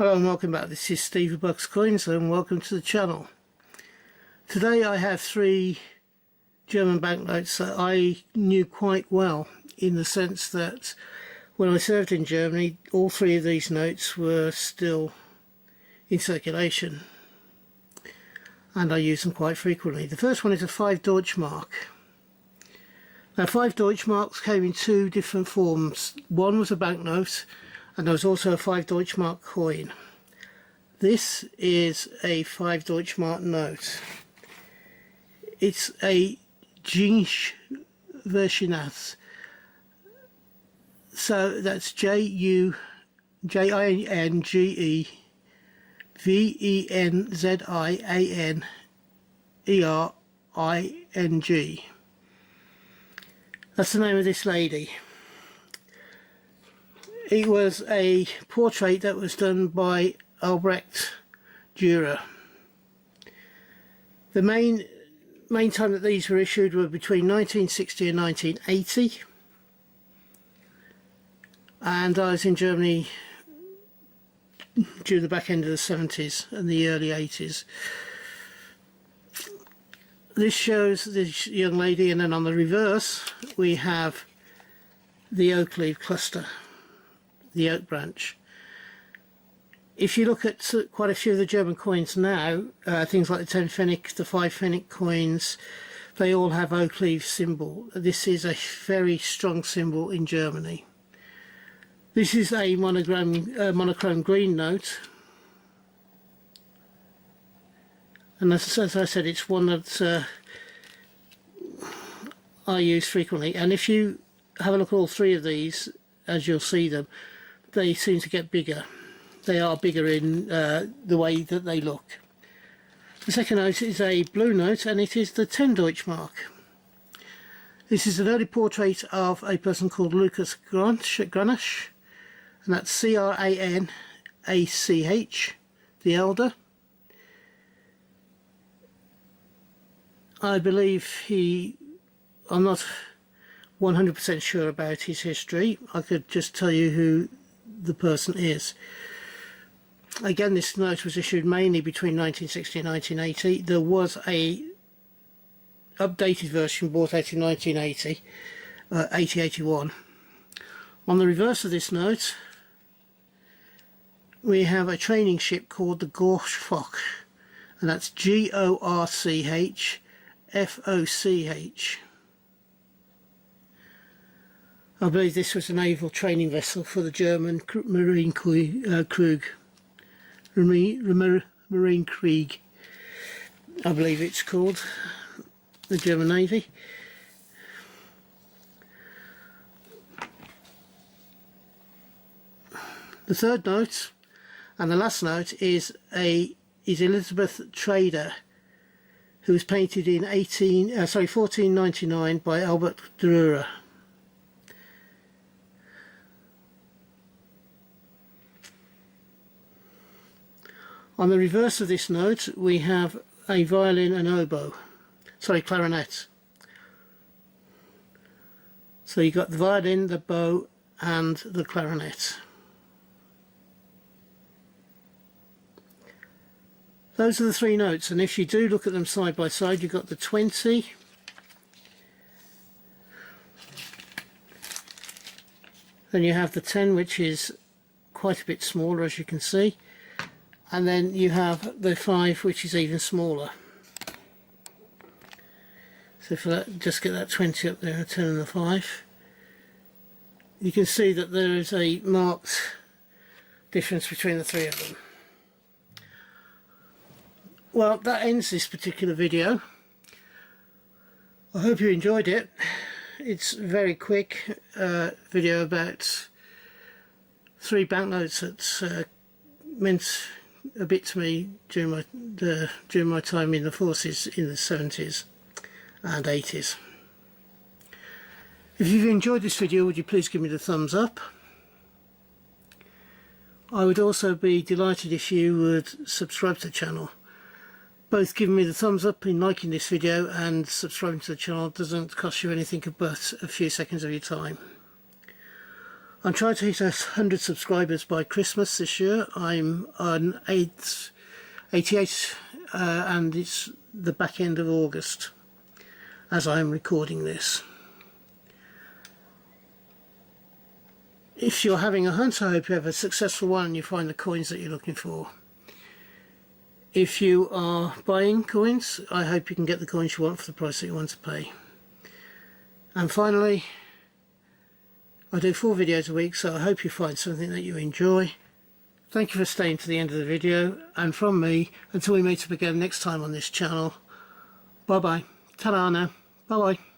Hello and welcome back. This is Steve Bucks Coins and welcome to the channel. Today I have three German banknotes that I knew quite well, in the sense that when I served in Germany all three of these notes were still in circulation and I use them quite frequently. The first one is a 5 Deutsch Mark. Now 5 Deutsch Marks came in two different forms. One was a banknote and there was also a 5 Deutsch Mark coin. This is a 5 Deutsch Mark note. It's a Jinge Versionat. So that's J-U-J-I-N-G-E-V-E-N-Z-I-A-N-E-R-I-N-G. That's the name of this lady. It was a portrait that was done by Albrecht Dürer. The main time that these were issued were between 1960 and 1980, and I was in Germany during the back end of the 70s and the early 80s. This shows this young lady, and then on the reverse we have the oak leaf cluster, the oak branch. If you look at quite a few of the German coins now, things like the 10 Pfennig, the 5 Pfennig coins, they all have oak leaf symbol. This is a very strong symbol in Germany. This is a monochrome green note, and as I said, it's one that I use frequently. And if you have a look at all three of these, as you'll see them, they seem to get bigger. They are bigger in the way that they look. The second note is a blue note, and it is the 10 Deutsch Mark. This is an early portrait of a person called Lucas Granasch, and that's C-R-A-N-A-C-H, the elder. I believe I'm not 100% sure about his history. I could just tell you who the person is. Again, this note was issued mainly between 1960 and 1980. There was a updated version bought out in 1980, 80-81. On the reverse of this note we have a training ship called the Gorchfoch, and that's G-O-R-C-H-F-O-C-H. I believe this was a naval training vessel for the German Marine Krieg, I believe it's called, the German Navy. The third note and the last note is Elizabeth Trader, who was painted in 1499 by Albert Dürer. On the reverse of this note we have a violin and oboe, clarinet. So you've got the violin, the bow and the clarinet. Those are the three notes, and if you do look at them side by side, you've got the 20, then you have the 10, which is quite a bit smaller, as you can see, and then you have the 5, which is even smaller. So if I just get that 20 up there, a 10 and a 5, you can see that there is a marked difference between the three of them. Well, that ends this particular video. I hope you enjoyed it. It's a very quick video about three banknotes that meant a bit to me during my time in the forces in the 70s and 80s. If you've enjoyed this video, would you please give me the thumbs up? I would also be delighted if you would subscribe to the channel. Both giving me the thumbs up in liking this video and subscribing to the channel doesn't cost you anything but a few seconds of your time. I'm trying to hit 100 subscribers by Christmas this year. I'm on 88 and it's the back end of August as I am recording this. If you're having a hunt, I hope you have a successful one and you find the coins that you're looking for. If you are buying coins, I hope you can get the coins you want for the price that you want to pay. And finally, I do 4 videos a week, so I hope you find something that you enjoy. Thank you for staying to the end of the video, and from me, until we meet up again next time on this channel, bye bye, ta-ra now, bye bye.